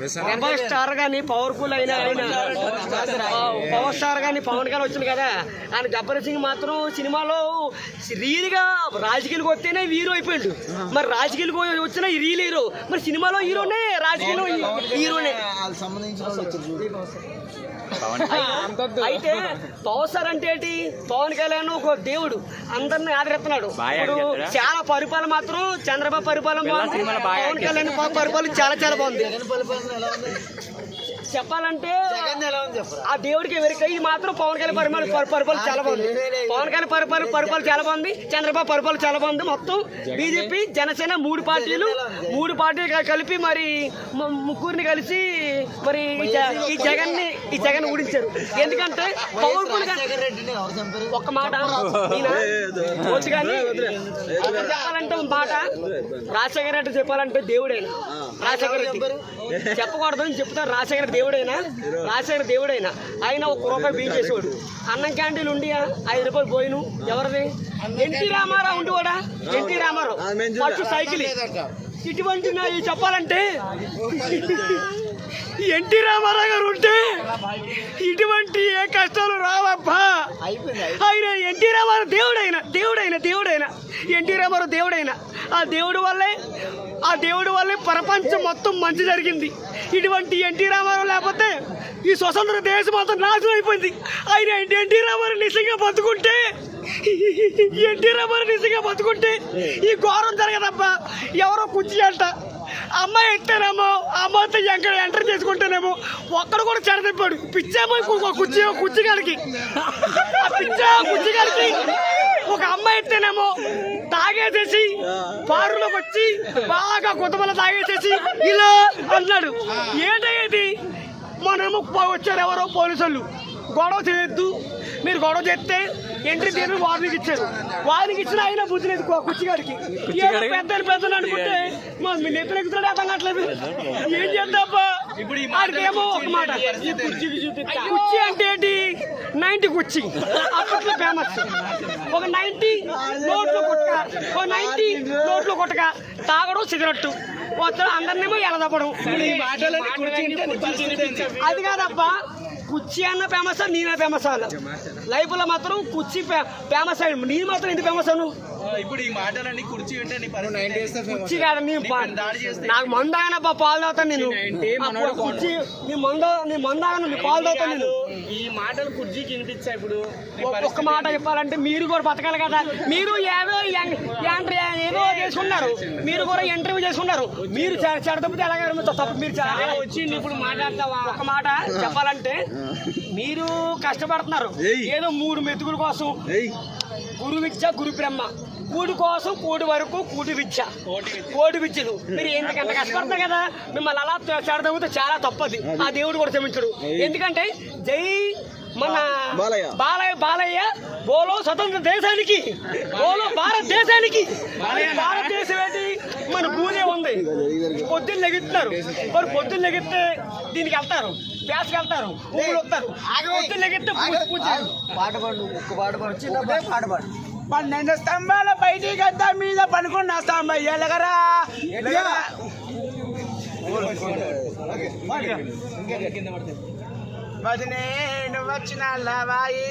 Rebel star గాని powerful అయినా power star గాని పవన్ గారు వచ్చింది కదా. ఆయన గబ్బర్ సింగ్ మాత్రం సినిమాలో రియల్ గా రాజకీయాలకు వస్తేనే హీరో అయిపోయాడు. మరి రాజకీయాలకు వచ్చిన రియల్ హీరో, మరి సినిమాలో హీరోనే, రాజకీయాల్లో హీరోనే. అయితే పవర్ స్టార్ అంటే ఏంటి? పవన్ కళ్యాణ్ ఒక దేవుడు, అందరిని ఆదరిస్తున్నాడు. ఇప్పుడు చాలా పరిపాలన మాత్రం చంద్రబాబు పరిపాలన బాగుంది, పవన్ కళ్యాణ్ పరిపాలన చాలా చాలా బాగుంది. చెప్పాలంటే ఆ దేవుడికి ఎవరికి ఇది మాత్రం పవన్ కళ్యాణ్ పరిపాలన చాలా బాగుంది. పవన్ కళ్యాణ్ పరిపాలన చాలా బాగుంది, చంద్రబాబు పరిపాలన చాలా బాగుంది. మొత్తం బీజేపీ జనసేన మూడు పార్టీలు కలిపి మరి ముగ్గురిని కలిసి మరి ఈ జగన్ ఊడించారు. ఎందుకంటే పవర్ఫుల్ గా ఒక్క మాట వచ్చి కానీ చెప్పాలంటే మాట రాజశేఖర రెడ్డి చెప్పాలంటే దేవుడైనా, రాజశేఖర రెడ్డి చెప్పకూడదు అని చెప్తారు. రాజశేఖర దేవుడైనా ఆయన 1 రూపాయి బియ్యం చేసేవాడు. అన్నం క్యాంటీన్లు ఉండి 5 రూపాయలు పోయిను ఎవరిది? ఎన్టీ రామారావు ఉండేవాడా? NT Rama Rao first cycle. ఇటువంటి చెప్పాలంటే ఎన్టీ రామారావు గారు ఉంటే ఇటువంటి ఏ కష్టాలు రావబ్బా. ఆయన ఎన్టీ రామారావు దేవుడైనా ఎన్టీ రామారావు దేవుడైనా ఆ దేవుడి వల్లే ప్రపంచం మొత్తం మంచి జరిగింది. ఇటువంటి ఎన్టీ రామారావు లేకపోతే ఈ స్వతంత్ర దేశం మొత్తం నాశనం అయిపోయింది. ఆయన ఎన్టీ రామారావు నిజంగా బతుకుంటే ఈ ఘోరం జరగదబ్బా. ఎవరో కుర్చీ అంట అమ్మాయి ఎత్తేనేమో, అమ్మాయితో ఎంటర్ చేసుకుంటేనేమో ఒక్కడు కూడా చెడతిప్పాడు. పిచ్చేమో కుర్చీగాడికి ఒక అమ్మాయి ఎత్తేనేమో తాగేసేసి బారులోకి వచ్చి బాగా కొత్తమల్ల తాగేసేసి ఇలా అన్నాడు. ఏంటయ్యేది? మనమేమో వచ్చారు ఎవరో పోలీసులు, గొడవ చేయొద్దు, మీరు గొడవ చేస్తే ఎంట్రీ తీరు వార్నింగ్ ఇచ్చారు. వార్నింగ్ ఇచ్చిన ఆయన బుద్ధి లేదు కుర్చీగాడికి. పెద్ద అనుకుంటే మీ నెత్తులు ఎక్కుతున్నాడు, అర్థం కావట్లేదు. ఏం చేద్దామా? ఆడికేమో ఒక మాట, కుర్చీ అంటే ఏంటి? 90 కుర్చీ అప్పట్లో ఫేమస్. ఒక 90 నోట్లో కొట్టక తాగడం, సిగరెట్టు వస్తాడు, అందరినేమో ఎలదప్పడం. అది కాదబ్బా, కుర్చీ అన్న ఫేమస్, నేనే ఫేమస్ అన్న. లైఫ్ లో మాత్రం కుర్చీ ఫేమస్ అయ్యి, నేను మాత్రం ఎందుకు ఫేమస్ అను? ఇప్పుడు ఈ మాటలన్నీ కుర్చీ కాదు, నాకు మందు ఆయన పాలు తాగుతాను నేను. కుర్చీ నీ మందు ఆయన పాలు తాగుతాను నేను. ఈ మాటలు కుర్చీకి వినిపించాయి. ఇప్పుడు ఒక్క మాట చెప్పాలంటే మీరు కూడా బతకాలి కదా. మీరు ఏదో చేసుకున్నారు, మీరు కూడా ఇంటర్వ్యూ చేసుకున్నారు. మీరు చెడతప్పితే ఎలాగ తప్పు. మీరు వచ్చి ఇప్పుడు మాట్లాడతావా? ఒక మాట చెప్పాలంటే మీరు కష్టపడుతున్నారు ఏదో 3 మెతుకుల కోసం. గురు విద్య గురు బ్రహ్మ, కూడి కోసం కూడి వరకు కోటి విద్యలు. మీరు ఎందుకంత కష్టపడతారు కదా, మిమ్మల్ని అలా చెడతప్పితే చాలా తప్పది. ఆ దేవుడు కూడా క్షమించడు. ఎందుకంటే జై మన బాలయ్య బోలో స్వతంత్ర దేశానికి, బోలో భారతదేశానికి. భారతదేశం ఏంటి? మన భూమి ఉంది. పొద్దున్న లెగుతున్నారు, మరి పొద్దున్న లెగితే దీనికి వెళ్తారు, ప్యాస్కి వెళ్తారు, ఊళ్ళు వస్తారు. పొద్దున్న లెగితే పాట పాడు 12 స్తంభాల బయటి గద్ద మీద పనుకున్న స్తంభం ఎలగరా. నేను వచ్చిన లవాయి